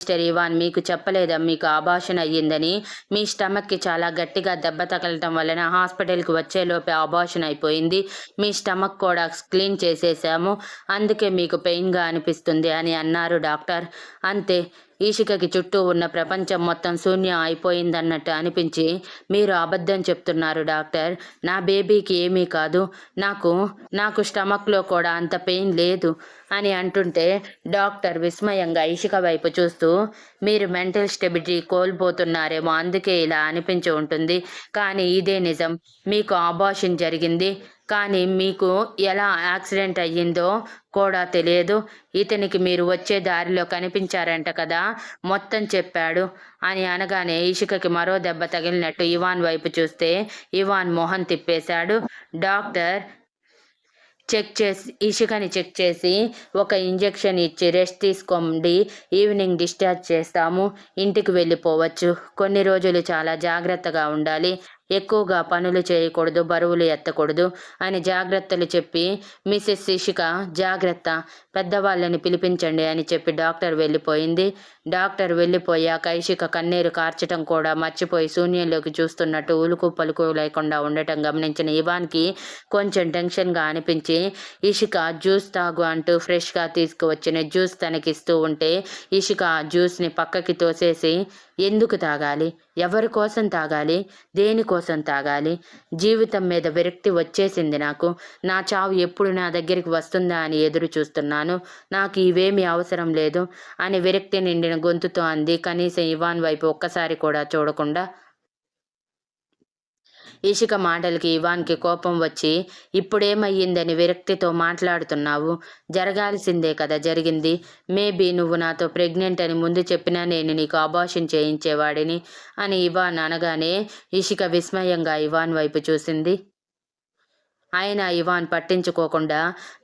Mister Ivan, మీకు చెప్పలేదా మీకు అబార్షన్ అయ్యిందని? మీ స్టమక్కి చాలా గట్టిగా దెబ్బ తగలటం వలన హాస్పిటల్కి వచ్చేలోపే అబార్షన్ అయిపోయింది. మీ స్టమక్ కూడా క్లీన్ చేసేసాము, అందుకే మీకు పెయిన్గా అనిపిస్తుంది అని అన్నారు డాక్టర్. అంతే. ఈషికకి చుట్టూ ఉన్న ప్రపంచం మొత్తం శూన్యం అయిపోయిందన్నట్టు అనిపించి, మీరు అబద్ధం చెప్తున్నారు డాక్టర్, నా బేబీకి ఏమీ కాదు, నాకు స్టమక్లో కూడా అంత పెయిన్ లేదు అని అంటుంటే డాక్టర్ విస్మయంగా ఇషిక వైపు చూస్తూ, మీరు మెంటల్ స్టెబిలిటీ కోల్పోతున్నారేమో, అందుకే ఇలా అనిపించి ఉంటుంది. కానీ ఇదే నిజం, మీకు అబార్షన్ జరిగింది. కానీ మీకు ఎలా యాక్సిడెంట్ అయ్యిందో కూడా తెలియదు. ఇతనికి మీరు వచ్చే దారిలో కనిపించారంట కదా, మొత్తం చెప్పాడు అని అనగానే ఇషికకి మరో దెబ్బ తగిలినట్టు ఇవాన్ వైపు చూస్తే ఇవాన్ మొహం తిప్పేశాడు. డాక్టర్ ఇషికని చెక్ చేసి ఒక ఇంజెక్షన్ ఇచ్చి రెస్ట్ తీసుకోండి, ఈవినింగ్ డిశ్చార్జ్ చేస్తాము, ఇంటికి వెళ్ళిపోవచ్చు. కొన్ని రోజులు చాలా జాగ్రత్తగా ఉండాలి, ఎక్కువగా పనులు చేయకూడదు, బరువులు ఎత్తకూడదు అని జాగ్రత్తలు చెప్పి, మిసెస్ ఇషిక జాగ్రత్త, పెద్దవాళ్ళని పిలిపించండి అని చెప్పి డాక్టర్ వెళ్ళిపోయింది. డాక్టర్ వెళ్ళిపోయాక ఇషిక కన్నీరు కార్చటం కూడా మర్చిపోయి శూన్యంలోకి చూస్తున్నట్టు ఉలుకు పలుకు లేకుండా ఉండటం గమనించిన ఇవాన్కి కొంచెం టెన్షన్గా అనిపించి, ఇషిక జ్యూస్ తాగు అంటూ ఫ్రెష్గా తీసుకువచ్చిన జ్యూస్ తనకిస్తూ ఉంటే ఇషిక ఆ జ్యూస్ని పక్కకి తోసేసి, ఎందుకు తాగాలి, ఎవరి కోసం తాగాలి, దేనికోసం తాగాలి, జీవితం మీద విరక్తి వచ్చేసింది నాకు, నా చావు ఎప్పుడు నా దగ్గరికి వస్తుందా అని ఎదురు చూస్తున్నాను, నాకు ఇవేమీ అవసరం లేదు అని విరక్తి నిండిన గొంతుతో అంది, కనీసం ఇవాన్ వైపు ఒక్కసారి కూడా చూడకుండా. ఇషిక మాటలకి ఇవాన్కి కోపం వచ్చి, ఇప్పుడేమయ్యిందని విరక్తితో మాట్లాడుతున్నావు, జరగాల్సిందే కదా జరిగింది, మేబీ నువ్వు నాతో ప్రెగ్నెంట్ అని ముందు చెప్పినా నేను నీకు అబార్షన్ చేయించేవాడిని అని ఇవాన్ అనగానే ఇషిక విస్మయంగా ఇవాన్ వైపు చూసింది. అయినా ఇవాన్ పట్టించుకోకుండా,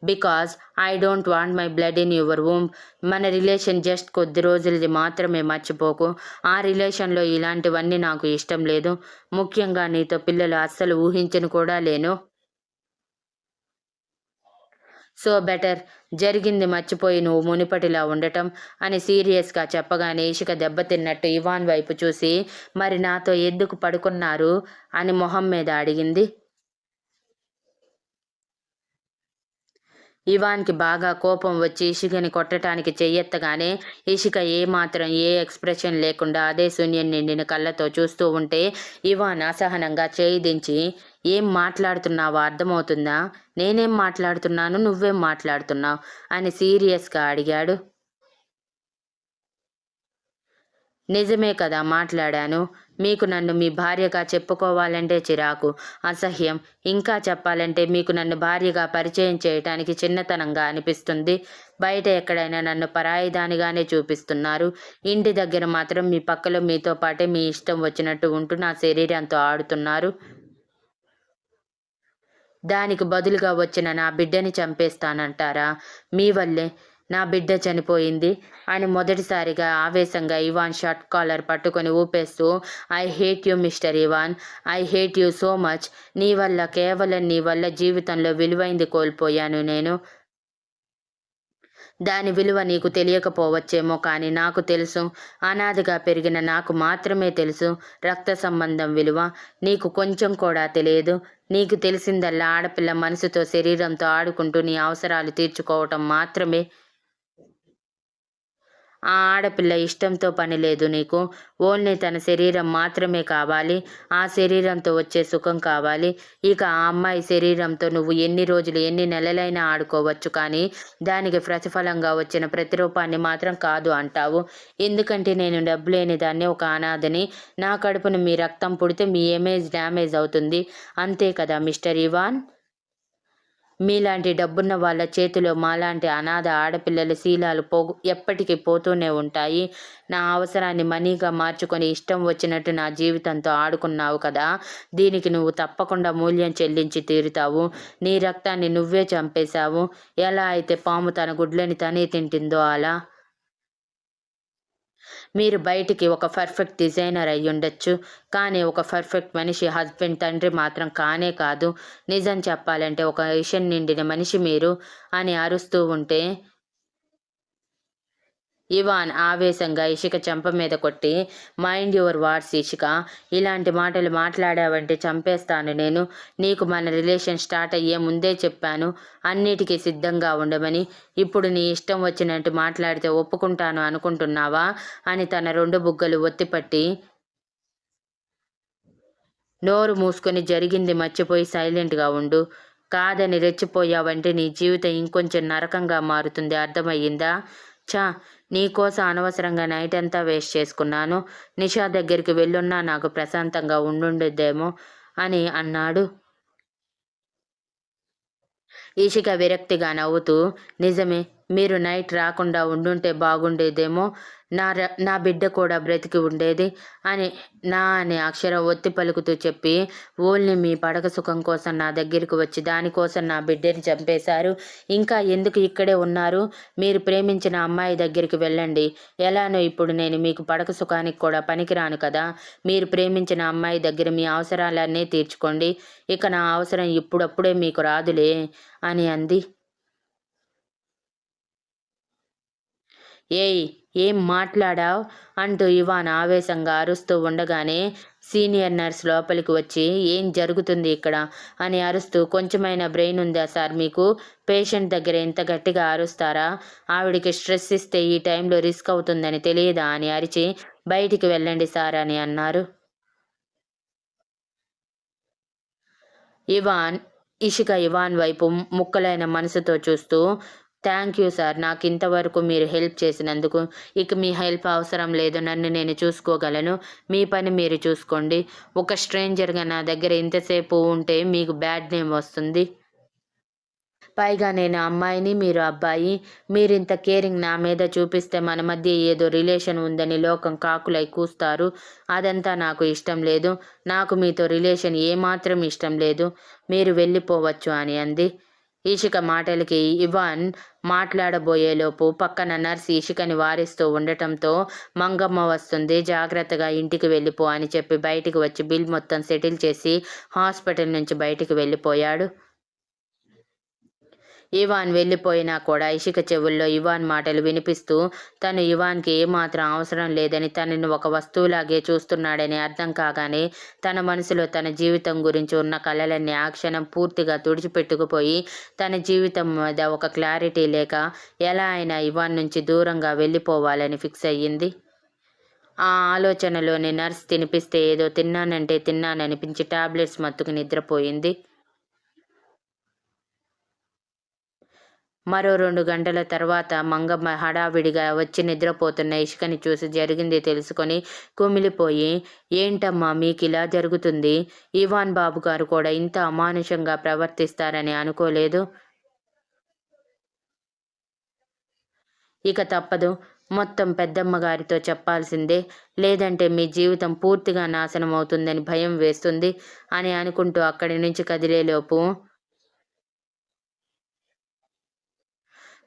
because I don't want my blood in your womb, మన రిలేషన్ జస్ట్ కొద్ది రోజులది మాత్రమే, మర్చిపోకు, ఆ రిలేషన్లో ఇలాంటివన్నీ నాకు ఇష్టం లేదు, ముఖ్యంగా నీతో పిల్లలు అస్సలు ఊహించను కూడా లేను. సో బెటర్, జరిగింది మర్చిపోయి నువ్వు మునిపటిలా ఉండటం అని సీరియస్గా చెప్పగానే ఇషిక దెబ్బతిన్నట్టు ఇవాన్ వైపు చూసి, మరి నాతో ఎందుకు పడుకున్నారు అని మొహం మీద అడిగింది. ఇవాన్కి బాగా కోపం వచ్చి ఇషికని కొట్టడానికి చెయ్యెత్తగానే ఇషిక ఏమాత్రం ఏ ఎక్స్ప్రెషన్ లేకుండా అదే శూన్యం నిండిన కళ్ళతో చూస్తూ ఉంటే ఇవాన్ అసహనంగా చేయి దించి, ఏం మాట్లాడుతున్నావో అర్థమవుతుందా, నేనేం మాట్లాడుతున్నాను, నువ్వేం మాట్లాడుతున్నావు అని సీరియస్గా అడిగాడు. నిజమే కదా మాట్లాడాను, మీకు నన్ను మీ భార్యగా చెప్పుకోవాలంటే చిరాకు, అసహ్యం, ఇంకా చెప్పాలంటే మీకు నన్ను భార్యగా పరిచయం చేయటానికి చిన్నతనంగా అనిపిస్తుంది. బయట ఎక్కడైనా నన్ను పరాయిదానిగానే చూపిస్తున్నారు, ఇంటి దగ్గర మాత్రం మీ పక్కలో మీతో పాటే మీ ఇష్టం వచ్చినట్టు ఉంటూ నా శరీరంతో ఆడుతున్నారు. దానికి బదులుగా వచ్చిన నా బిడ్డని చంపేస్తానంటారా? మీ వల్లే నా బిడ్డ చనిపోయింది అని మొదటిసారిగా ఆవేశంగా ఇవాన్ షర్ట్ కాలర్ పట్టుకొని ఊపేస్తూ, I hate you mister Ivan, I hate you so much, నీ వల్ల, కేవలం నీ వల్ల జీవితంలో విలువైంది కోల్పోయాను నేను. దాని విలువ నీకు తెలియకపోవచ్చేమో, కానీ నాకు తెలుసు, అనాథగా పెరిగిన నాకు మాత్రమే తెలుసు రక్త సంబంధం విలువ, నీకు కొంచెం కూడా తెలియదు. నీకు తెలిసిందల్లా ఆడపిల్ల మనసుతో, శరీరంతో ఆడుకుంటూ నీ అవసరాలు తీర్చుకోవటం మాత్రమే. ఆ ఆడపిల్ల ఇష్టంతో పని లేదు నీకు, ఓన్లీ తన శరీరం మాత్రమే కావాలి, ఆ శరీరంతో వచ్చే సుఖం కావాలి. ఇక ఆ అమ్మాయి శరీరంతో నువ్వు ఎన్ని రోజులు, ఎన్ని నెలలైనా ఆడుకోవచ్చు, కానీ దానికి ప్రతిఫలంగా వచ్చిన ప్రతిరూపాన్ని మాత్రం కాదు అంటావు. ఎందుకంటే నేను డబ్బు లేని దాన్ని, ఒక అనాథని, నా కడుపున మీ రక్తం పుడితే మీ ఇమేజ్ డ్యామేజ్ అవుతుంది, అంతే కదా మిస్టర్ ఇవాన్. మీలాంటి డబ్బున్న వాళ్ళ చేతిలో మాలాంటి అనాథ ఆడపిల్లల శీలాలు ఎప్పటికీ పోతూనే ఉంటాయి. నా అవసరాన్ని మనీగా మార్చుకొని ఇష్టం వచ్చినట్టు నా జీవితంతో ఆడుకున్నావు కదా, దీనికి నువ్వు తప్పకుండా మూల్యం చెల్లించి తీరుతావు. నీ రక్తాన్ని నువ్వే చంపేశావు, ఎలా అయితే పాము తన గుడ్లని తనే తింటుందో అలా. మీరు బయటికి ఒక పర్ఫెక్ట్ డిజైనర్ అయ్యుండొచ్చు, కానీ ఒక పర్ఫెక్ట్ మనిషి హస్బెండ్, తండ్రి మాత్రం కానే కాదు. నిజం చెప్పాలంటే ఒక విషయం నిండిన మనిషి మీరు అని అరుస్తూ ఉంటే ఇవాన్ ఆవేశంగా ఇషిక చెంప మీద కొట్టి, మైండ్ యువర్ వర్డ్స్ ఇషిక. ఇలాంటి మాటలు మాట్లాడావంటే చంపేస్తాను నేను. నీకు మన రిలేషన్ స్టార్ట్ అయ్యే ముందే చెప్పాను అన్నిటికీ సిద్ధంగా ఉండమని. ఇప్పుడు నీ ఇష్టం వచ్చినట్టు మాట్లాడితే ఒప్పుకుంటాను అనుకుంటున్నావా అని తన 2 బుగ్గలు ఒత్తిపట్టి, నోరు మూసుకొని జరిగింది మర్చిపోయి సైలెంట్గా ఉండు. కాదని రెచ్చిపోయావంటే నీ జీవితం ఇంకొంచెం నరకంగా మారుతుంది, అర్థమయ్యిందా? ఛ! నీకోసం అనవసరంగా నైట్ అంతా వేస్ట్ చేసుకున్నాను. నిషా దగ్గరికి వెళ్ళున్నా నాకు ప్రశాంతంగా ఉండుండేదేమో అని అన్నాడు. ఇషిక విరక్తిగా నవ్వుతూ, నిజమే, మీరు నైట్ రాకుండా ఉండుంటే బాగుండేదేమో. నా బిడ్డ కూడా బ్రతికి ఉండేది అని అనే అక్షరం ఒత్తి పలుకుతూ చెప్పి, ఓన్లీ మీ పడక సుఖం కోసం నా దగ్గరికి వచ్చి దానికోసం నా బిడ్డని చంపేశారు. ఇంకా ఎందుకు ఇక్కడే ఉన్నారు? మీరు ప్రేమించిన అమ్మాయి దగ్గరికి వెళ్ళండి. ఎలానో ఇప్పుడు నేను మీకు పడక సుఖానికి కూడా పనికిరాను కదా. మీరు ప్రేమించిన అమ్మాయి దగ్గర మీ అవసరాలన్నీ తీర్చుకోండి. ఇక నా అవసరం ఇప్పుడప్పుడే మీకు రాదులే అని అంది. ఏయ్, ఏం మాట్లాడావ్ అంటూ ఇవాన్ ఆవేశంగా అరుస్తూ ఉండగానే సీనియర్ నర్స్ లోపలికి వచ్చి, ఏం జరుగుతుంది ఇక్కడ అని అరుస్తూ, కొంచెమైనా బ్రెయిన్ ఉందా సార్ మీకు? పేషెంట్ దగ్గర ఇంత గట్టిగా అరుస్తారా? ఆవిడికి స్ట్రెస్ ఇస్తే ఈ టైంలో రిస్క్ అవుతుందని తెలియదా అని అరిచి, బయటికి వెళ్ళండి సార్ అని అన్నారు. ఇషిక ఇవాన్ వైపు ముక్కలైన మనసుతో చూస్తూ, థ్యాంక్ యూ సార్, నాకు ఇంతవరకు మీరు హెల్ప్ చేసినందుకు. ఇక మీ హెల్ప్ అవసరం లేదు, నన్ను నేను చూసుకోగలను. మీ పని మీరు చూసుకోండి. ఒక స్ట్రేంజర్గా నా దగ్గర ఇంతసేపు ఉంటే మీకు బ్యాడ్ నేమ్ వస్తుంది. పైగా నేను అమ్మాయిని, మీరు అబ్బాయి. మీరింత కేరింగ్ నా మీద చూపిస్తే మన మధ్య ఏదో రిలేషన్ ఉందని లోకం కాకులై కూస్తారు. అదంతా నాకు ఇష్టం లేదు. నాకు మీతో రిలేషన్ ఏమాత్రం ఇష్టం లేదు. మీరు వెళ్ళిపోవచ్చు అని అంది. ఈషిక మాటలకి ఇవాన్ మాట్లాడబోయేలోపు పక్కన నర్స్ ఈషికని వారిస్తూ ఉండటంతో, మంగమ్మ వస్తుంది, జాగ్రత్తగా ఇంటికి వెళ్ళిపో అని చెప్పి బయటికి వచ్చి బిల్ మొత్తం సెటిల్ చేసి హాస్పిటల్ నుంచి బయటికి వెళ్ళిపోయాడు. ఇవాన్ వెళ్ళిపోయినా కూడా ఇషిక చెవుల్లో ఇవాన్ మాటలు వినిపిస్తూ, తను ఇవాన్కి ఏమాత్రం అవసరం లేదని, తనని ఒక వస్తువులాగే చూస్తున్నాడని అర్థం కాగానే తన మనసులో తన జీవితం గురించి ఉన్న కలలన్నీ ఆ క్షణం పూర్తిగా తుడిచిపెట్టుకుపోయి, తన జీవితం మీద ఒక క్లారిటీ లేక ఎలా అయినా ఇవాన్ నుంచి దూరంగా వెళ్ళిపోవాలని ఫిక్స్ అయ్యింది. ఆ ఆలోచనలోనే నర్స్ తినిపిస్తే ఏదో తిన్నానంటే తిన్నాననిపించి టాబ్లెట్స్ మత్తుకు నిద్రపోయింది. మరో 2 గంటల తర్వాత మంగమ్మ హడావిడిగా వచ్చి నిద్రపోతున్న ఇషికని చూసి జరిగింది తెలుసుకొని కుమిలిపోయి, ఏంటమ్మా మీకిలా జరుగుతుంది? ఇవాన్ బాబు గారు కూడా ఇంత అమానుషంగా ప్రవర్తిస్తారని అనుకోలేదు. ఇక తప్పదు, మొత్తం పెద్దమ్మగారితో చెప్పాల్సిందే. లేదంటే మీ జీవితం పూర్తిగా నాశనం అవుతుందని భయం వేస్తుంది అని అనుకుంటూ అక్కడి నుంచి కదిలేలోపు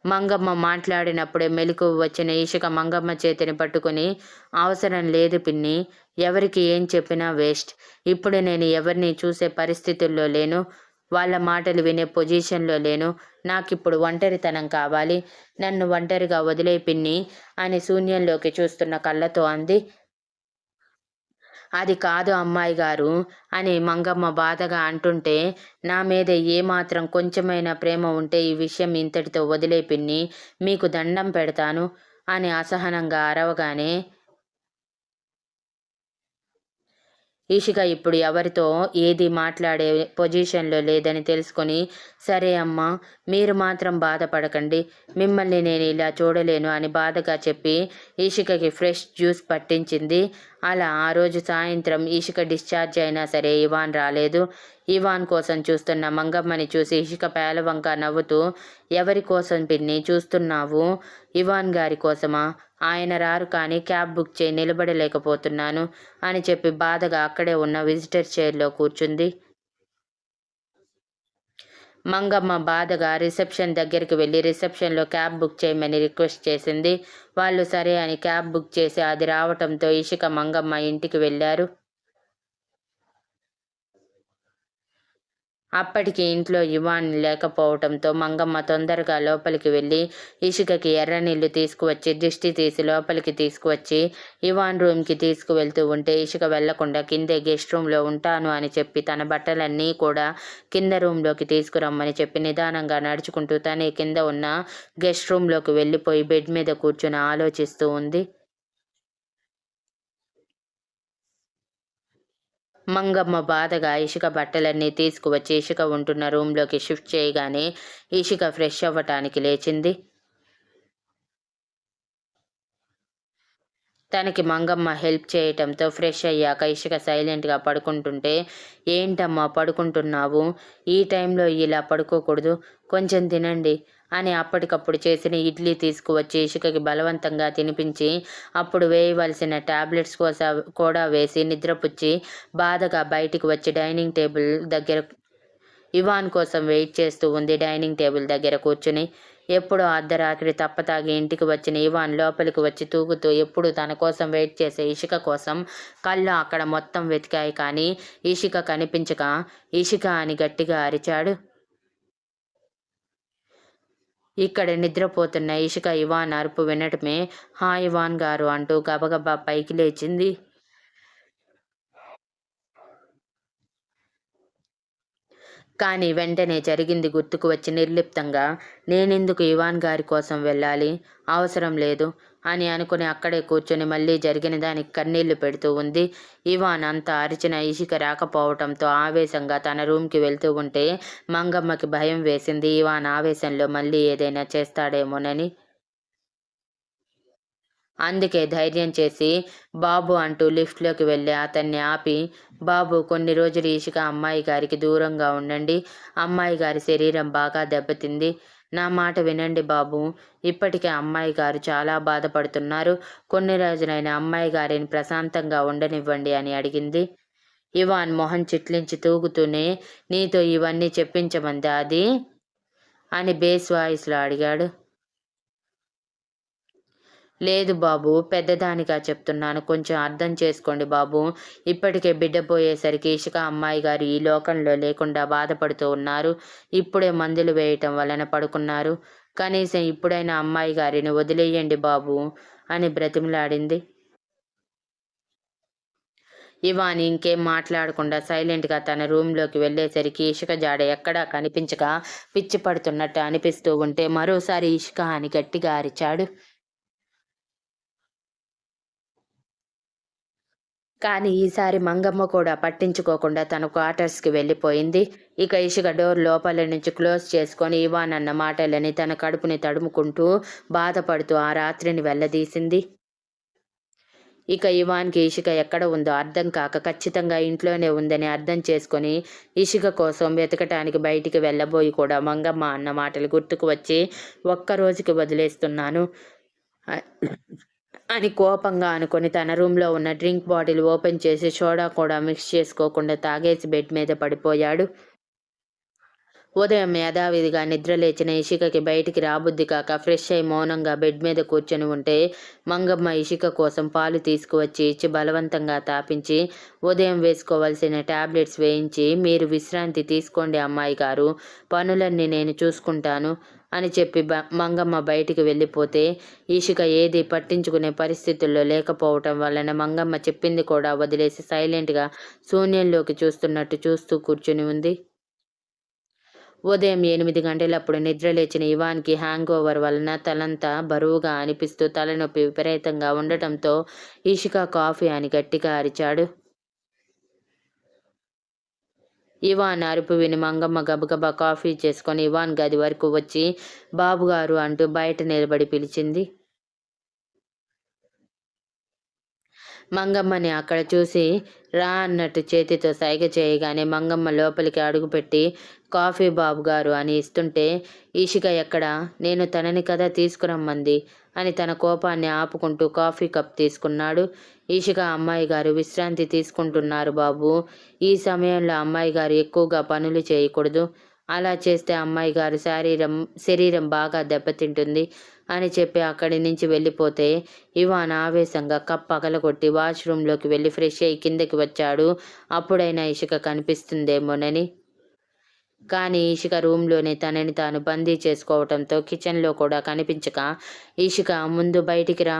మంగమ్మ మాట్లాడినప్పుడే మెలకువ వచ్చిన ఇషిక మంగమ్మ చేతిని పట్టుకుని, అవసరం లేదు పిన్ని, ఎవరికి ఏం చెప్పినా వేస్ట్. ఇప్పుడు నేను ఎవరిని చూసే పరిస్థితుల్లో లేను. వాళ్ళ మాటలు వినే పొజిషన్లో లేను. నాకిప్పుడు ఒంటరితనం కావాలి. నన్ను ఒంటరిగా వదిలేయ్ పిన్ని అని శూన్యంలోకి చూస్తున్న కళ్ళతో అంది. అది కాదు అమ్మాయి గారు అని మంగమ్మ బాధగా అంటుంటే, నా మీద ఏమాత్రం కొంచెమైనా ప్రేమ ఉంటే ఈ విషయం ఇంతటితో వదిలేయ్ పిన్ని, మీకు దండం పెడతాను అని అసహనంగా అరవగానే, ఇషిక ఇప్పుడు ఎవరితో ఏది మాట్లాడే పొజిషన్లో లేదని తెలుసుకొని, సరే అమ్మా, మీరు మాత్రం బాధపడకండి. మిమ్మల్ని నేను ఇలా చూడలేను అని బాధగా చెప్పి ఇషికకి ఫ్రెష్ జ్యూస్ పట్టించింది. అలా ఆ రోజు సాయంత్రం ఇషిక డిశ్చార్జ్ అయినా సరే ఇవాన్ రాలేదు. ఇవాన్ కోసం చూస్తున్న మంగమ్మని చూసి ఇషిక పేలవంక నవ్వుతూ, ఎవరి కోసం పిన్ని చూస్తున్నావు? ఇవాన్ గారి కోసమా? ఆయన రారు కానీ క్యాబ్ బుక్ చేయి, నిలబడలేకపోతున్నాను అని చెప్పి బాధగా అక్కడే ఉన్న విజిటర్ చైర్లో కూర్చుంది. మంగమ్మ బాధగా రిసెప్షన్ దగ్గరికి వెళ్ళి రిసెప్షన్లో క్యాబ్ బుక్ చేయమని రిక్వెస్ట్ చేసింది. వాళ్ళు సరే అని క్యాబ్ బుక్ చేసి అది రావటంతో ఇషిక మంగమ్మ ఇంటికి వెళ్ళారు. అప్పటికి ఇంట్లో ఇవాన్ లేకపోవటంతో మంగమ్మ తొందరగా లోపలికి వెళ్ళి ఇషికకి ఎర్ర నీళ్లు తీసుకువచ్చి దిష్టి తీసి లోపలికి తీసుకువచ్చి ఇవాన్ రూమ్కి తీసుకువెళ్తూ ఉంటే ఇషిక వెళ్లకుండా కిందే గెస్ట్ రూమ్లో ఉంటాను అని చెప్పి తన బట్టలన్నీ కూడా కింద రూమ్లోకి తీసుకురమ్మని చెప్పి నిదానంగా నడుచుకుంటూ తనే కింద ఉన్న గెస్ట్ రూమ్లోకి వెళ్ళిపోయి బెడ్ మీద కూర్చుని ఆలోచిస్తూ ఉంది. మంగమ్మ బాధగా ఇషిక బట్టలన్నీ తీసుకువచ్చి ఇషిక ఉంటున్న రూమ్లోకి షిఫ్ట్ చేయగానే ఇషిక ఫ్రెష్ అవ్వటానికి లేచింది. తనకి మంగమ్మ హెల్ప్ చేయటంతో ఫ్రెష్ అయ్యాక ఇషిక సైలెంట్గా పడుకుంటుంటే, ఏంటమ్మా పడుకుంటున్నావు? ఈ టైంలో ఇలా పడుకోకూడదు, కొంచెం తినండి అని అప్పటికప్పుడు చేసిన ఇడ్లీ తీసుకువచ్చి ఇషికకి బలవంతంగా తినిపించి అప్పుడు వేయవలసిన టాబ్లెట్స్ కూడా వేసి నిద్రపుచ్చి బాధగా బయటికి వచ్చి డైనింగ్ టేబుల్ దగ్గర ఇవాన్ కోసం వెయిట్ చేస్తూ ఉంది. డైనింగ్ టేబుల్ దగ్గర కూర్చుని ఎప్పుడో అర్ధరాత్రి తప్పతాగి ఇంటికి వచ్చిన ఇవాన్ లోపలికి వచ్చి తూగుతూ ఎప్పుడు తన కోసం వెయిట్ చేసే ఇషిక కోసం కళ్ళు అక్కడ మొత్తం వెతికాయి. కానీ ఇషిక కనిపించక ఇషిక అని గట్టిగా అరిచాడు. ఇక్కడ నిద్రపోతున్న ఇషిక ఇవాన్ అరుపు వినటమే హా ఇవాన్ గారు అంటూ గబగబా పైకి లేచింది. కానీ వెంటనే జరిగింది గుర్తుకు వచ్చి నిర్లిప్తంగా నేనెందుకు ఇవాన్ గారి కోసం వెళ్ళాలి, అవసరం లేదు అని అనుకుని అక్కడే కూర్చొని మళ్ళీ జరిగిన దానికి కన్నీళ్లు పెడుతూ ఉంది. ఇవాన్ అంత అరిచిన ఇషిక రాకపోవటంతో ఆవేశంగా తన రూమ్కి వెళ్తూ ఉంటే మంగమ్మకి భయం వేసింది. ఇవాన్ ఆవేశంలో మళ్ళీ ఏదైనా చేస్తాడేమోనని. అందుకే ధైర్యం చేసి బాబు అంటూ లిఫ్ట్లోకి వెళ్ళి అతన్ని ఆపి, బాబు కొన్ని రోజులు ఇషిక అమ్మాయి గారికి దూరంగా ఉండండి, అమ్మాయి గారి శరీరం బాగా దెబ్బతింది, నా మాట వినండి బాబు, ఇప్పటికే అమ్మాయి గారు చాలా బాధపడుతున్నారు, కొన్ని రోజులైన అమ్మాయి గారిని ప్రశాంతంగా ఉండనివ్వండి అని అడిగింది. ఇవాన్ మొహం చిట్లించి తూగుతూనే నీతో ఇవన్నీ చెప్పించమందా అది అని బేస్ వాయిస్లో అడిగాడు. లేదు బాబు, పెద్దదానిగా చెప్తున్నాను, కొంచెం అర్థం చేసుకోండి బాబు, ఇప్పటికే బిడ్డ పోయేసరికి ఇషిక అమ్మాయి గారు ఈ లోకంలో లేకుండా బాధపడుతూ ఉన్నారు, ఇప్పుడే మందులు వేయటం వలన పడుకున్నారు, కనీసం ఇప్పుడైనా అమ్మాయి గారిని వదిలేయండి బాబు అని బ్రతిమలాడింది. ఇవాన్ ఇంకేం మాట్లాడకుండా సైలెంట్గా తన రూమ్లోకి వెళ్ళేసరికి ఇషిక జాడ ఎక్కడా కనిపించక పిచ్చి పడుతున్నట్టు అనిపిస్తూ ఉంటే మరోసారి ఇషిక అని గట్టిగా అరిచాడు. కానీ ఈసారి మంగమ్మ కూడా పట్టించుకోకుండా తన క్వార్టర్స్కి వెళ్ళిపోయింది. ఇక ఇషిక డోర్ లోపల నుంచి క్లోజ్ చేసుకొని ఇవాన్ అన్న మాటలని తన కడుపుని తడుముకుంటూ బాధపడుతూ ఆ రాత్రిని వెళ్ళదీసింది. ఇక ఇవాన్కి ఇషిక ఎక్కడ ఉందో అర్థం కాక ఖచ్చితంగా ఇంట్లోనే ఉందని అర్థం చేసుకొని ఇషిక కోసం వెతకటానికి బయటికి వెళ్ళబోయి కూడా మంగమ్మ అన్న మాటలు గుర్తుకు వచ్చి ఒక్కరోజుకి వదిలేస్తున్నాను అని కోపంగా అనుకొని తన రూమ్లో ఉన్న డ్రింక్ బాటిల్ ఓపెన్ చేసి సోడా కూడా మిక్స్ చేసుకోకుండా తాగేసి బెడ్ మీద పడిపోయాడు. ఉదయం యథావిధిగా నిద్రలేచిన ఇషికకి బయటికి రాబుద్ది కాక ఫ్రెష్ అయి మౌనంగా బెడ్ మీద కూర్చొని ఉంటే మంగమ్మ ఇషిక కోసం పాలు తీసుకువచ్చి ఇచ్చి బలవంతంగా తాపించి ఉదయం వేసుకోవాల్సిన టాబ్లెట్స్ వేయించి మీరు విశ్రాంతి తీసుకోండి అమ్మాయి గారు, పనులన్నీ నేను చూసుకుంటాను అని చెప్పి మంగమ్మ బయటికి వెళ్ళిపోతే ఇషిక ఏది పట్టించుకునే పరిస్థితుల్లో లేకపోవటం వలన మంగమ్మ చెప్పింది కూడా వదిలేసి సైలెంట్గా శూన్యంలోకి చూస్తున్నట్టు చూస్తూ కూర్చుని ఉంది. ఉదయం 8 గంటలప్పుడు నిద్రలేచిన ఇవాన్కి హ్యాంగ్ ఓవర్ వలన తలంతా బరువుగా అనిపిస్తూ తలనొప్పి విపరీతంగా ఉండటంతో ఇషిక కాఫీ అని గట్టిగా అరిచాడు. ఇవాన్ అరుపు విని మంగమ్మ గబగబా కాఫీ చేసుకొని ఇవాన్ గది వరకు వచ్చి బాబుగారు అంటూ బయట నిలబడి పిలిచింది. మంగమ్మని అక్కడ చూసి రా అన్నట్టు చేతితో సైగ చేయగానే మంగమ్మ లోపలికి అడుగుపెట్టి కాఫీ బాబుగారు అని ఇస్తుంటే ఇషిక ఎక్కడ, నేను తనని కదా తీసుకురమ్మంది అని తన కోపాన్ని ఆపుకుంటూ కాఫీ కప్ తీసుకున్నాడు. ఇషిక అమ్మాయి గారు విశ్రాంతి తీసుకుంటున్నారు బాబు, ఈ సమయంలో అమ్మాయి గారు ఎక్కువగా పనులు చేయకూడదు, అలా చేస్తే అమ్మాయి గారు శరీరం బాగా దెబ్బతింటుంది అని చెప్పి అక్కడి నుంచి వెళ్ళిపోతే ఇవాన్ ఆవేశంగా కప్ పగలగొట్టి వాష్రూమ్లోకి వెళ్ళి ఫ్రెష్ అయ్యి కిందకి వచ్చాడు. అప్పుడైనా ఇషిక కనిపిస్తుందేమోనని. కానీ ఇషిక రూమ్‌లోనే తనని తాను బందీ చేసుకోవటంతో కిచెన్‌లో కూడా కనిపించక, "ఇషిక ముందు బయటికి రా"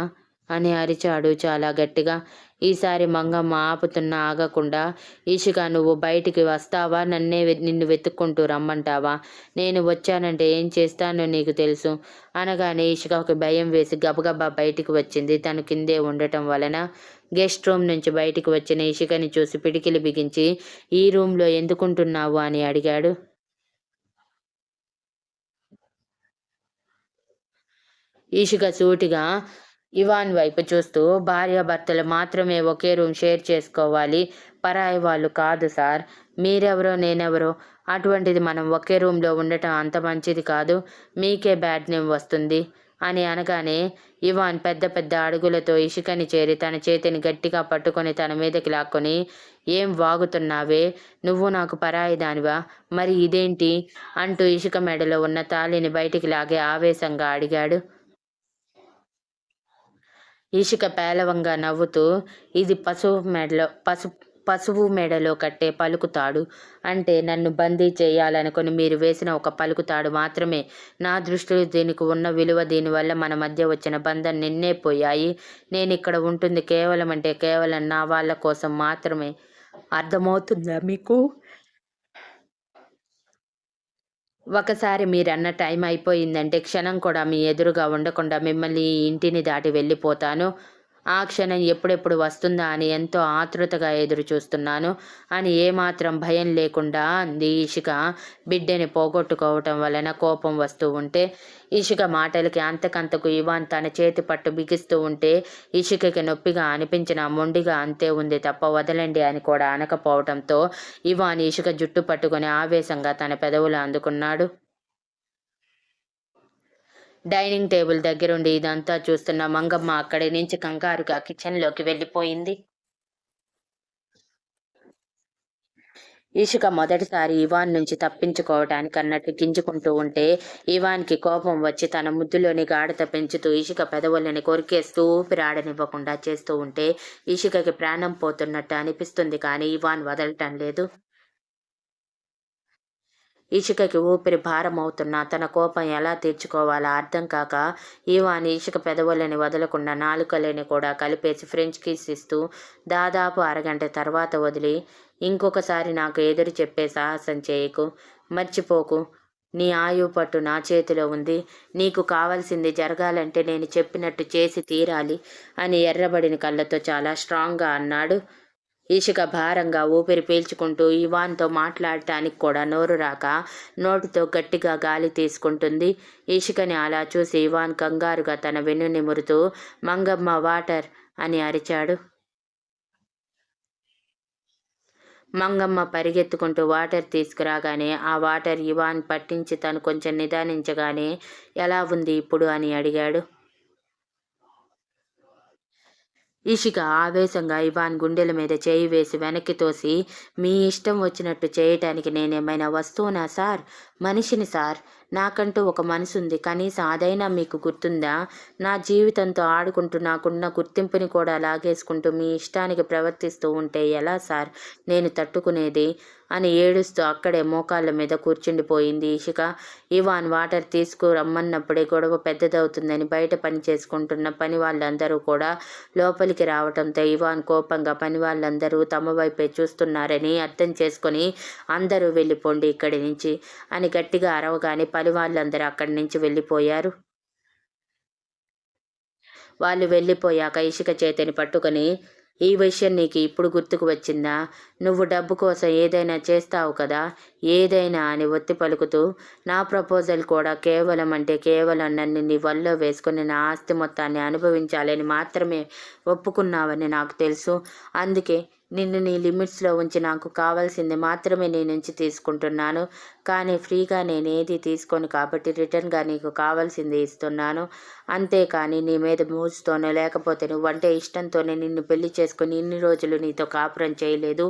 అని అరిచాడు చాలా గట్టిగా. ఈసారి మంగమ్మ ఆపుతున్నా ఆగకుండా, "ఇషిక నువ్వు బయటికి వస్తావా? నిన్ను వెతుక్కుంటూ రమ్మంటావా? నేను వచ్చానంటే ఏం చేస్తానో నీకు తెలుసు" అనగానే ఇషికకి భయం వేసి గబగబా బయటికి వచ్చింది. తను కిందే ఉండటం వలన. గెస్ట్ రూమ్ నుంచి బయటికి వచ్చిన ఇషికని చూసి పిడికిలి బిగించి, "ఈ రూమ్‌లో ఎందుకుంటున్నావు" అని అడిగాడు. ఇషిక సూటిగా ఇవాన్ వైపు చూస్తూ, "భార్యాభర్తలు మాత్రమే ఒకే రూమ్ షేర్ చేసుకోవాలి. పరాయి వాళ్ళు కాదు సార్. మీరెవరో నేనెవరో. అటువంటిది మనం ఒకే రూమ్‌లో ఉండటం అంత మంచిది కాదు. మీకే బ్యాడ్ నేమ్ వస్తుంది" అని అనగానే ఇవాన్ పెద్ద పెద్ద అడుగులతో ఇషికని చేరి తన చేతిని గట్టిగా పట్టుకొని తన మీదకి లాక్కొని, "ఏం వాగుతున్నావే? నువ్వు నాకు పరాయి దానివా? మరి ఇదేంటి?" అంటూ ఇషిక మెడలో ఉన్న తాళిని బయటికి లాగి ఆవేశంగా అడిగాడు. ఇషిక పేలవంగా నవ్వుతూ, "ఇది పశువు మెడలో కట్టే పలుకుతాడు. అంటే నన్ను బందీ చేయాలనుకుని మీరు వేసిన ఒక పలుకుతాడు మాత్రమే. నా దృష్టిలో దీనికి ఉన్న విలువ, దీనివల్ల మన మధ్య వచ్చిన బంధం నిన్నే పోయాయి. నేనిక్కడ ఉంటుంది కేవలం అంటే కేవలం నా వాళ్ళ కోసం మాత్రమే. అర్థమవుతుందా మీకు? ఒకసారి మీరన్న టైం అయిపోయిందంటే క్షణం కూడా మీ ఎదురుగా ఉండకుండా మిమ్మల్ని ఈ ఇంటిని దాటి వెళ్ళిపోతాను. ఆ క్షణం ఎప్పుడెప్పుడు వస్తుందా అని ఎంతో ఆతృతగా ఎదురు చూస్తున్నాను" అని ఏమాత్రం భయం లేకుండా అంది ఇషిక. బిడ్డని పోగొట్టుకోవటం వలన కోపం వస్తూ ఉంటే, ఇషిక మాటలకి అంతకంతకు ఇవాన్ తన చేతి పట్టు బిగిస్తూ ఉంటే ఇషికకి నొప్పిగా అనిపించినా మొండిగా అంతే ఉంది తప్ప వదలండి అని కూడా అనకపోవటంతో ఇవాన్ ఇషిక జుట్టు పట్టుకొని ఆవేశంగా తన పెదవులు అందుకున్నాడు. డైనింగ్ టేబుల్ దగ్గరుండి ఇదంతా చూస్తున్న మంగమ్మ అక్కడి నుంచి కంగారుగా కిచెన్‌లోకి వెళ్ళిపోయింది. ఇషిక మొదటిసారి ఇవాన్ నుంచి తప్పించుకోవటానికన్నట్టు గింజుకుంటూ ఉంటే, ఇవాన్‌కి కోపం వచ్చి తన ముద్దులోని గాఢత పెంచుతూ ఇషిక పెదవులని కొరికేస్తూ ఊపిరాడనివ్వకుండా చేస్తూ ఉంటే, ఇషికకి ప్రాణం పోతున్నట్టు అనిపిస్తుంది కానీ ఇవాన్ వదలటం లేదు. ఇషికకి ఊపిరి భారమవుతున్నా తన కోపం ఎలా తీర్చుకోవాలో అర్థం కాక ఇవాన్ ఇషిక పెదవులని వదలకుండా నాలుకలని కూడా కలిపేసి ఫ్రెంచ్ కిస్ ఇస్తూ దాదాపు అరగంట తర్వాత వదిలి, "ఇంకొకసారి నాకు ఎదురు చెప్పే సాహసం చేయకు. మర్చిపోకు. నీ ఆయువు పట్టు నా చేతిలో ఉంది. నీకు కావలసింది జరగాలంటే నేను చెప్పినట్టు చేసి తీరాలి" అని ఎర్రబడిన కళ్ళతో చాలా స్ట్రాంగ్గా అన్నాడు. ఇషిక భారంగా ఊపిరి పీల్చుకుంటూ ఇవాన్‌తో మాట్లాడటానికి కూడా నోరు రాక నోటితో గట్టిగా గాలి తీసుకుంటుంది. ఇషికని అలా చూసి ఇవాన్ కంగారుగా తన వెన్ను నిమురుతూ, "మంగమ్మ వాటర్" అని అరిచాడు. మంగమ్మ పరిగెత్తుకుంటూ వాటర్ తీసుకురాగానే ఆ వాటర్ ఇవాన్ పట్టించి తను కొంచెం నిదానించగానే, "ఎలా ఉంది ఇప్పుడు" అని అడిగాడు. ఇషిక ఆవేశంగా ఇవాన్ గుండెల మీద చేయి వేసి వెనక్కి తోసి, "మీ ఇష్టం వచ్చినట్టు చేయటానికి నేనేమైనా వస్తువునా సార్? మనిషిని సార్. నాకంటూ ఒక మనసుంది. కనీసం అదైనా మీకు గుర్తుందా? నా జీవితంతో ఆడుకుంటూ నాకున్న గుర్తింపుని కూడా లాగేసుకుంటూ మీ ఇష్టానికి ప్రవర్తిస్తూ ఉంటే ఎలా సార్ నేను తట్టుకునేది" అని ఏడుస్తూ అక్కడే మోకాళ్ళ మీద కూర్చుండిపోయింది ఇషిక. ఇవాన్ వాటర్ తీసుకురమ్మన్నప్పుడే గొడవ పెద్దదవుతుందని బయట పని చేసుకుంటున్న పని వాళ్ళందరూ కూడా లోపలికి రావటంతో ఇవాన్ కోపంగా పనివాళ్ళందరూ తమ వైపే చూస్తున్నారని అర్థం చేసుకొని, "అందరూ వెళ్ళిపోండి ఇక్కడి నుంచి" అని గట్టిగా అరవగానే పనివాళ్ళందరూ అక్కడి నుంచి వెళ్ళిపోయారు. వాళ్ళు వెళ్ళిపోయాక ఇషిక చేతిని పట్టుకొని, "ఈ విషయం నీకు ఇప్పుడు గుర్తుకు వచ్చిందా? నువ్వు డబ్బు కోసం ఏదైనా చేస్తావు కదా! ఏదైనా" అని ఒత్తి పలుకుతూ, "నా ప్రపోజల్ కూడా కేవలం అంటే కేవలం నన్ను నీ వల్లో వేసుకొని నా ఆస్తి మొత్తాన్ని అనుభవించాలని మాత్రమే ఒప్పుకున్నావని నాకు తెలుసు. అందుకే నిన్ను నీ లిమిట్స్‌లో ఉంచి నాకు కావాల్సింది మాత్రమే నీ నుంచి తీసుకుంటున్నాను. కానీ ఫ్రీగా నేనేదీ తీసుకోను కాబట్టి రిటర్న్‌గా నీకు కావాల్సింది ఇస్తున్నాను. అంతేకానీ నీ మీద మోజుతోనో లేకపోతే నువ్వంటే ఇష్టంతోనే నిన్ను పెళ్లి చేసుకొని ఇన్ని రోజులు నీతో కాపురం చేయలేదు.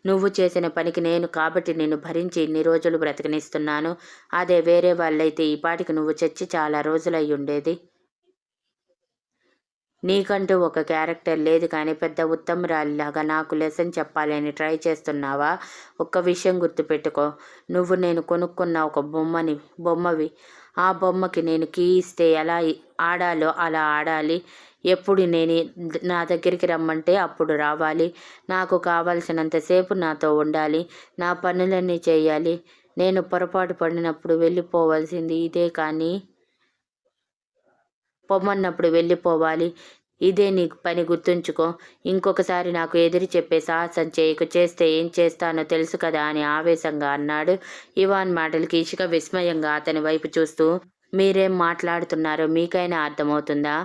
నువ్వు చేసిన పనికి నేను కాబట్టి నిన్ను భరించి ఇన్ని రోజులు బ్రతకనిస్తున్నాను. అదే వేరే వాళ్ళైతే ఈ పాటికి నువ్వు చచ్చి చాలా రోజులయ్యుండేది." నీకంటూ ఒక క్యారెక్టర్ లేదు కానీ పెద్ద ఉత్తమురాలిలాగా నాకు లెసన్ చెప్పాలని ట్రై చేస్తున్నావా? ఒక్క విషయం గుర్తుపెట్టుకో. నువ్వు నేను కొనుక్కున్న ఒక బొమ్మవి. ఆ బొమ్మకి నేను కీ ఇస్తే ఎలా ఆడాలో అలా ఆడాలి. ఎప్పుడు నా దగ్గరికి రమ్మంటే అప్పుడు రావాలి. నాకు కావలసినంతసేపు నాతో ఉండాలి. నా పనులన్నీ చేయాలి. నేను పొరపాటు పడినప్పుడు వెళ్ళిపోవలసింది ఇదే కానీ పొమ్మన్నప్పుడు వెళ్ళిపోవాలి. ఇదే నీకు పని గుర్తుంచుకో. ఇంకొకసారి నాకు ఎదురు చెప్పే సాహసం చేయకు. చేస్తే ఏం చేస్తానో తెలుసు కదా అని ఆవేశంగా అన్నాడు. ఇవాన్ మాటలకి ఇషిక విస్మయంగా అతని వైపు చూస్తూ, మీరేం మాట్లాడుతున్నారో మీకైనా అర్థమవుతుందా?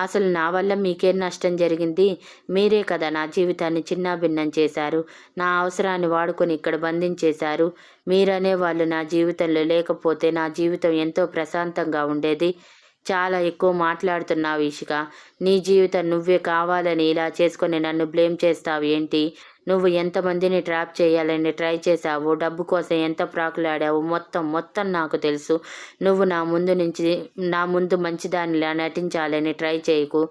అసలు నా వల్ల మీకేం నష్టం జరిగింది? మీరే కదా నా జీవితాన్ని చిన్నాభిన్నం చేశారు. నా అవసరాన్ని వాడుకొని ఇక్కడ బంధించేశారు. మీరనే వాళ్ళు నా జీవితంలో లేకపోతే నా జీవితం ఎంతో ప్రశాంతంగా ఉండేది. చాలా ఎక్కువ మాట్లాడుతున్నావు ఇషిక. నీ జీవితం నువ్వే కావాలని ఇలా చేసుకొని నన్ను బ్లేమ్ చేస్తావు ఏంటి? నువ్వు ఎంతమందిని ట్రాప్ చేయాలని ట్రై చేశావు, డబ్బు కోసం ఎంత ప్రాకులాడావు మొత్తం నాకు తెలుసు. నువ్వు నా ముందు మంచిదానిలా నటించాలని ట్రై చేయకు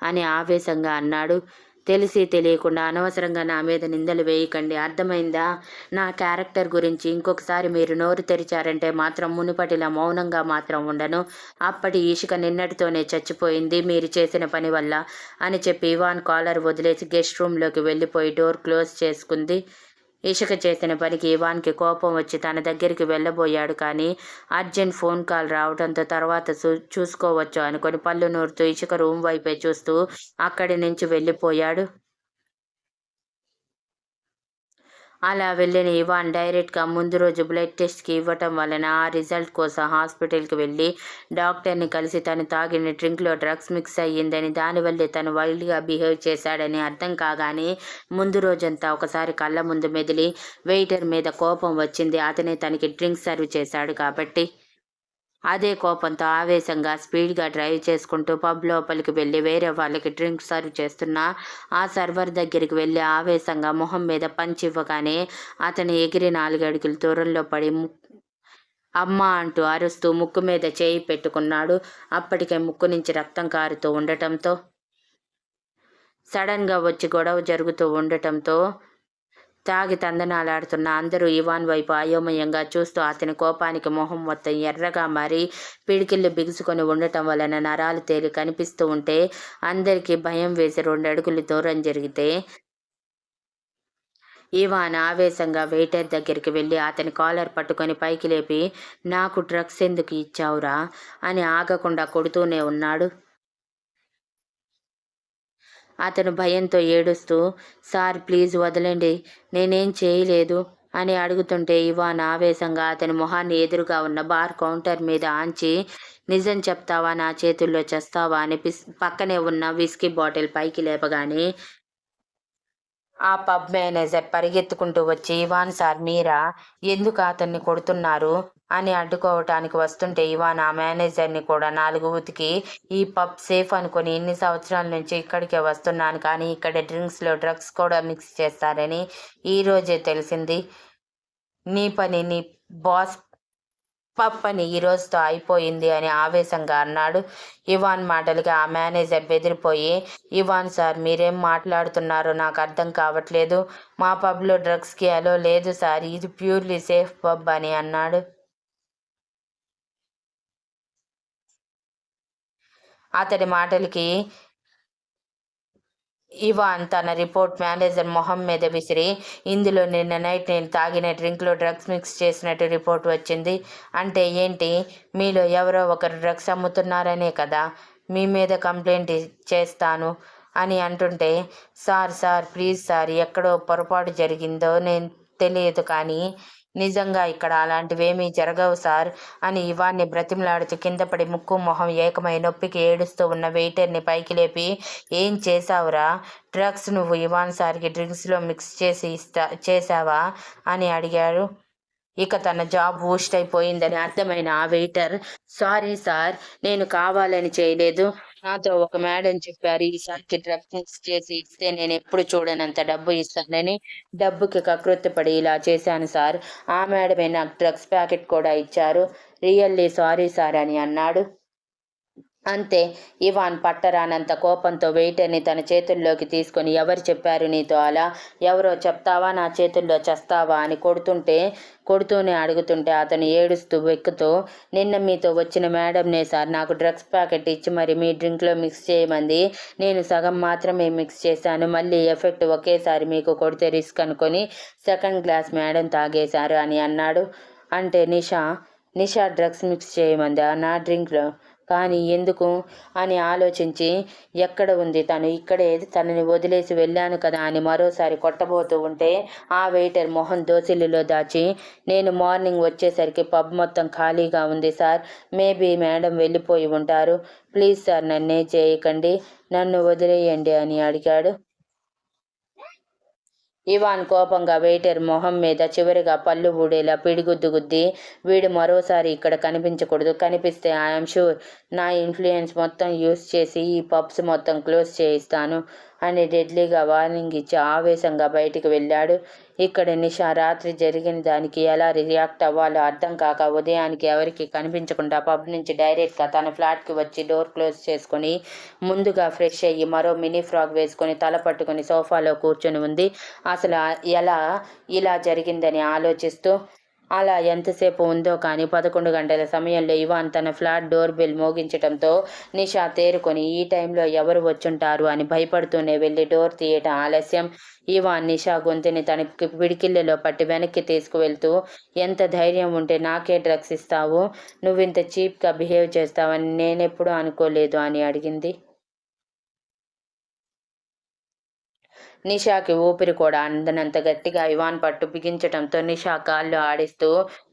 అని ఆవేశంగా అన్నాడు. తెలిసి తెలియకుండా అనవసరంగా నా మీద నిందలు వేయకండి, అర్థమైందా? నా క్యారెక్టర్ గురించి ఇంకొకసారి మీరు నోరు తెరిచారంటే మాత్రం మునుపటిలా మౌనంగా మాత్రం ఉండను. అప్పటి ఇషిక నిన్నటితోనే చచ్చిపోయింది మీరు చేసిన పని వల్ల అని చెప్పి ఇవాన్ కాలర్ వదిలేసి గెస్ట్ రూమ్లోకి వెళ్ళిపోయి డోర్ క్లోజ్ చేసుకుంది. ఇషిక చేసిన పనికి ఇవాన్కి కోపం వచ్చి తన దగ్గరికి వెళ్ళబోయాడు కానీ అర్జెంట్ ఫోన్ కాల్ రావడంతో తర్వాత చూసుకోవచ్చు అనుకొని పళ్ళు నూరుతూ ఇషిక రూమ్ వైపే చూస్తూ అక్కడి నుంచి వెళ్ళిపోయాడు. అలా వెళ్ళిన ఇవాన్ డైరెక్ట్గా ముందు రోజు బ్లడ్ టెస్ట్కి ఇవ్వటం వలన ఆ రిజల్ట్ కోసం హాస్పిటల్కి వెళ్ళి డాక్టర్ని కలిసి తను తాగిన డ్రింక్లో డ్రగ్స్ మిక్స్ అయ్యిందని, దానివల్లే తను వైల్డ్గా బిహేవ్ చేశాడని అర్థం కాగానే ముందు రోజంతా ఒకసారి కళ్ళ ముందు మెదిలి వెయిటర్ మీద కోపం వచ్చింది. అతనే తనకి డ్రింక్స్ సర్వ్ చేశాడు కాబట్టి. అదే కోపంతో ఆవేశంగా స్పీడ్గా డ్రైవ్ చేసుకుంటూ పబ్ లోపలికి వెళ్ళి వేరే వాళ్ళకి డ్రింక్ సర్వ్ చేస్తున్న ఆ సర్వర్ దగ్గరికి వెళ్ళి ఆవేశంగా మొహం మీద పంచ్ ఇవ్వగానే అతను ఎగిరి 4 అడుగులు దూరంలో పడి అమ్మా అంటూ అరుస్తూ ముక్కు మీద చేయి పెట్టుకున్నాడు. అప్పటికే ముక్కు నుంచి రక్తం కారుతూ ఉండటంతో సడన్గా వచ్చి గొడవ జరుగుతూ ఉండటంతో తాగి తందనాలాడుతున్న అందరూ ఇవాన్ వైపు అయోమయంగా చూస్తూ అతని కోపానికి మొహం మొత్తం ఎర్రగా మారి పిడికిళ్ళు బిగుసుకొని ఉండటం వలన నరాలు తేలి కనిపిస్తూ ఉంటే అందరికీ భయం వేసి 2 అడుగులు దూరం జరిగితే ఇవాన్ ఆవేశంగా వెయిటర్ దగ్గరికి వెళ్ళి అతని కాలర్ పట్టుకొని పైకి లేపి, నాకు డ్రగ్స్ ఎందుకు ఇచ్చావురా అని ఆగకుండా కొడుతూనే ఉన్నాడు. అతను భయంతో ఏడుస్తూ, సార్ ప్లీజ్ వదలండి, నేనేం చేయలేదు అని అడుగుతుంటే ఇవాన్ ఆవేశంగా అతని మొహాన్ని ఎదురుగా ఉన్న బార్ కౌంటర్ మీద ఆంచి, నిజం చెప్తావా నా చేతుల్లో చస్తావా అని పక్కనే ఉన్న విస్కీ బాటిల్ పైకి లేపగానే ఆ పబ్ మేనేజర్ పరిగెత్తుకుంటూ వచ్చి, ఇవాన్ సార్ మీరా, ఎందుకు అతన్ని కొడుతున్నారు అని అడ్డుకోవటానికి వస్తుంటే ఇవాన్ ఆ మేనేజర్ని కూడా 4 ఉతికి, ఈ పబ్ సేఫ్ అనుకుని ఇన్ని సంవత్సరాల నుంచి ఇక్కడికే వస్తున్నాను కానీ ఇక్కడ డ్రింక్స్లో డ్రగ్స్ కూడా మిక్స్ చేస్తారని ఈరోజే తెలిసింది. నీ పని నీ బాస్ పని ఈ రోజుతో అయిపోయింది అని ఆవేశంగా అన్నాడు. ఇవాన్ మాటలకి ఆ మేనేజర్ బెదిరిపోయి, ఇవాన్ సార్ మీరేం మాట్లాడుతున్నారో నాకు అర్థం కావట్లేదు. మా పబ్లో డ్రగ్స్కి అలో లేదు సార్, ఇది ప్యూర్లీ సేఫ్ పబ్ అని అన్నాడు. అతడి మాటలకి ఇవాన్ తన రిపోర్ట్ మేనేజర్ మొహం మీద విసిరి, ఇందులో నిన్న నైట్ నేను తాగిన డ్రింక్లో డ్రగ్స్ మిక్స్ చేసినట్టు రిపోర్ట్ వచ్చింది. అంటే ఏంటి? మీలో ఎవరో ఒకరు డ్రగ్స్ అమ్ముతున్నారనే కదా మీ మీద కంప్లైంట్ చేస్తాను అని అంటుంటే, సార్ ప్లీజ్ సార్, ఎక్కడో పొరపాటు జరిగిందో నేను తెలియదు కానీ నిజంగా ఇక్కడ అలాంటివేమీ జరగవు సార్ అని ఇవాన్ని బ్రతిమలాడుతూ కిందపడి ముక్కు మొహం ఏకమై నొప్పికి ఏడుస్తూ ఉన్న వెయిటర్ని పైకి లేపి, ఏం చేశావురా? డ్రగ్స్ నువ్వు ఇవాన్ సార్కి డ్రింక్స్లో మిక్స్ చేశావా అని అడిగాడు. ఇక తన జాబ్ ఊస్ట్ అయిపోయిందని అర్థమైన ఆ వెయిటర్, సారీ సార్, నేను కావాలని చేయలేదు. నాతో ఒక మేడం చెప్పారు ఈసారికి డ్రగ్స్ మిక్స్ చేసి ఇస్తే నేను ఎప్పుడు చూడనంత డబ్బు ఇస్తానని. డబ్బుకి కకృతిపడి ఇలా చేశాను సార్. ఆ మేడమే నాకు డ్రగ్స్ ప్యాకెట్ కూడా ఇచ్చారు. రియల్లీ సారీ సార్ అని అన్నాడు. అంతే. ఇవాన్ పట్టరానంత కోపంతో వెయిటర్‌ని తన చేతుల్లోకి తీసుకొని ఎవరు చెప్పారు నీతో అలా? ఎవరో చెప్తావా నా చేతుల్లో చస్తావా అని కొడుతూనే అడుగుతుంటే అతను ఏడుస్తూ వెక్కుతూ నిన్న మీతో వచ్చిన మేడంనే సార్ నాకు డ్రగ్స్ ప్యాకెట్ ఇచ్చి మరి మీ డ్రింక్‌లో మిక్స్ చేయమంది. నేను సగం మాత్రమే మిక్స్ చేశాను. మళ్ళీ ఎఫెక్ట్ ఒకేసారి మీకు కొడితే రిస్క్ అనుకొని సెకండ్ గ్లాస్ మేడం తాగేశారు అని అన్నాడు. అంటే నిషా డ్రగ్స్ మిక్స్ చేయమందా నా డ్రింక్‌లో? కానీ ఎందుకు అని ఆలోచించి ఎక్కడ ఉంది తను? ఇక్కడే తనని వదిలేసి వెళ్ళాను కదా అని మరోసారి కొట్టబోతూ ఉంటే ఆ వెయిటర్ మొహం దోసిలిలో దాచి నేను మార్నింగ్ వచ్చేసరికి పబ్ మొత్తం ఖాళీగా ఉంది సార్. మేబీ మేడం వెళ్ళిపోయి ఉంటారు. ప్లీజ్ సార్ నన్నేం చేయకండి. నన్ను వదిలేయండి అని అడిగాడు. ఇవాన్ కోపంగా వెయిటర్ మొహం మీద చివరిగా పళ్ళు ఊడేలా పిడిగుద్దు గుద్ది వీడు మరోసారి ఇక్కడ కనిపించకూడదు. కనిపిస్తే ఐఎమ్ షూర్ నా ఇన్ఫ్లుయెన్స్ మొత్తం యూజ్ చేసి ఈ పబ్స్ మొత్తం క్లోజ్ చేయిస్తాను అని డెడ్లీగా వార్నింగ్ ఇచ్చి ఆవేశంగా బయటికి వెళ్ళాడు. ఇక్కడ నిషా రాత్రి జరిగిన దానికి ఎలా రియాక్ట్ అవ్వాలో అర్థం కాక ఉదయానికి ఎవరికి కనిపించకుండా పబ్ నుంచి డైరెక్ట్గా తన ఫ్లాట్కి వచ్చి డోర్ క్లోజ్ చేసుకొని ముందుగా ఫ్రెష్ అయ్యి మరో మినీ ఫ్రాక్ వేసుకొని తల పట్టుకొని సోఫాలో కూర్చొని ఉంది. అసలు ఎలా ఇలా జరిగిందని ఆలోచిస్తూ. అలా ఎంతసేపు ఉందో కానీ 11 గంటల సమయంలో ఇవాన్ తన ఫ్లాట్ డోర్ బెల్ మోగించటంతో నిషా తేరుకొని ఈ టైంలో ఎవరు వచ్చుంటారు అని భయపడుతూనే వెళ్ళి డోర్ తీయటం ఆలస్యం. ఇవాన్ నిషా గొంతుని తన పిడికిళ్ళలో పట్టి వెనక్కి తీసుకువెళ్తూ ఎంత ధైర్యం ఉంటే నాకే డ్రగ్స్ ఇస్తావు? నువ్వింత చీప్గా బిహేవ్ చేస్తావని నేనెప్పుడూ అనుకోలేదు అని అడిగింది. నిషాకి ఊపిరి కూడా అందనంత గట్టిగా ఇవాన్ పట్టు బిగించటంతో నిషా కాళ్ళు ఆడిస్తూ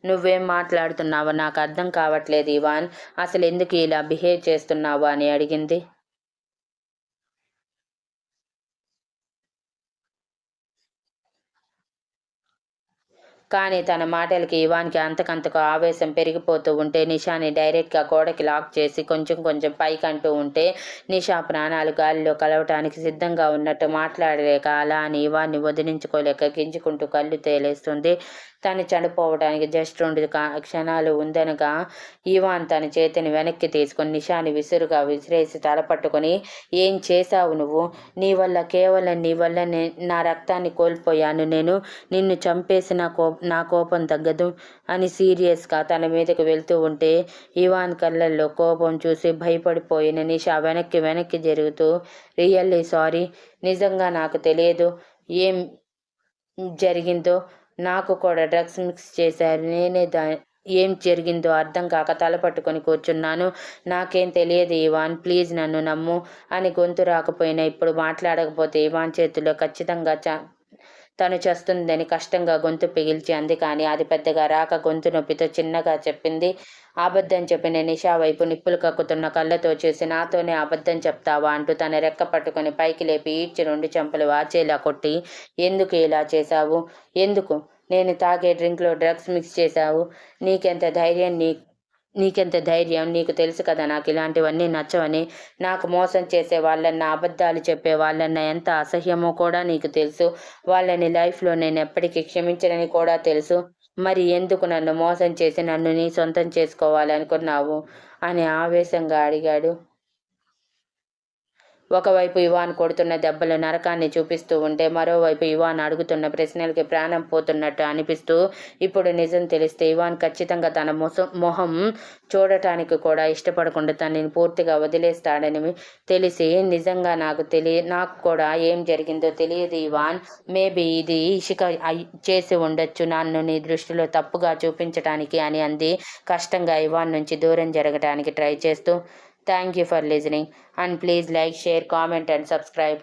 నువ్వేం మాట్లాడుతున్నావో నాకు అర్థం కావట్లేదు ఇవాన్. అసలు ఎందుకు ఇలా బిహేవ్ చేస్తున్నావు అని అడిగింది. కానీ తన మాటలకి ఇవాన్కి అంతకంతకు ఆవేశం పెరిగిపోతూ ఉంటే నిషాని డైరెక్ట్గా గోడకి లాక్ చేసి కొంచెం కొంచెం పైకంటూ ఉంటే నిషా ప్రాణాలు గాలిలో కలవటానికి సిద్ధంగా ఉన్నట్టు మాట్లాడలేక అలా అని ఇవాన్ని వదిలించుకోలేక గింజుకుంటూ కళ్ళు తేలేస్తుంది. తను చనిపోవడానికి జస్ట్ 2 క్షణాలు ఉందనగా ఇవాన్ తన చేతిని వెనక్కి తీసుకొని నిషాని విసురుగా విసిరేసి తలపట్టుకొని ఏం చేశావు నువ్వు? కేవలం నీ వల్ల నా రక్తాన్ని కోల్పోయాను నేను. నిన్ను చంపేసి నా కోపం తగ్గదు అని సీరియస్గా తన మీదకు వెళ్తూ ఉంటే ఇవాన్ కళ్ళల్లో కోపం చూసి భయపడిపోయిన నిషా వెనక్కి జరుగుతూ రియల్లీ సారీ. నిజంగా నాకు తెలియదు ఏం జరిగిందో. నాకు కూడా డ్రగ్స్ మిక్స్ చేశారు. ఏం జరిగిందో అర్థం కాక తల పట్టుకొని కూర్చున్నాను. నాకేం తెలియదు ఇవాన్, ప్లీజ్ నన్ను నమ్ము అని గొంతు రాకపోయినా ఇప్పుడు మాట్లాడకపోతే ఇవాన్ చేతిలో ఖచ్చితంగా తను చేస్తుందని కష్టంగా గొంతు పిగిల్చి అంది. కానీ అది పెద్దగా రాక గొంతు నొప్పితో చిన్నగా చెప్పింది. అబద్ధం చెప్పిన నిషా వైపు నిప్పులు కక్కుతున్న కళ్ళతో చూసి నాతోనే అబద్ధం చెప్తావా అంటూ తన రెక్క పట్టుకొని పైకి లేపి ఈడ్చి 2 చెంపలు వాచేలా కొట్టి ఎందుకు ఇలా చేశావు? ఎందుకు? నేను తాగే డ్రింక్లో డ్రగ్స్ మిక్స్ చేశావు. నీకెంత ధైర్యం? నీకు తెలుసు కదా నాకు ఇలాంటివన్నీ నచ్చవని. నాకు మోసం చేసే వాళ్ళన్నా అబద్ధాలు చెప్పే వాళ్ళన్నా ఎంత అసహ్యమో కూడా నీకు తెలుసు. వాళ్ళని లైఫ్లో నేను ఎప్పటికీ క్షమించనని కూడా తెలుసు. మరి ఎందుకు నన్ను మోసం చేసి నన్ను నీ సొంతం చేసుకోవాలనుకున్నావు అని ఆవేశంగా అడిగాడు. ఒకవైపు ఇవాన్ కొడుతున్న దెబ్బలు నరకాన్ని చూపిస్తూ ఉంటే మరోవైపు ఇవాన్ అడుగుతున్న ప్రశ్నలకి ప్రాణం పోతున్నట్టు అనిపిస్తూ ఇప్పుడు నిజం తెలిస్తే ఇవాన్ ఖచ్చితంగా తన మొహం చూడటానికి కూడా ఇష్టపడకుండా తనని పూర్తిగా వదిలేస్తాడని తెలిసి నిజంగా నాకు కూడా ఏం జరిగిందో తెలియదు ఇవాన్. మేబీ ఇది ఇషిక చేసి ఉండొచ్చు నన్ను నీ దృష్టిలో తప్పుగా చూపించటానికి అని అంది కష్టంగా ఇవాన్ నుంచి దూరం జరగటానికి ట్రై చేస్తూ. Thank you for listening and please like, share, comment and subscribe.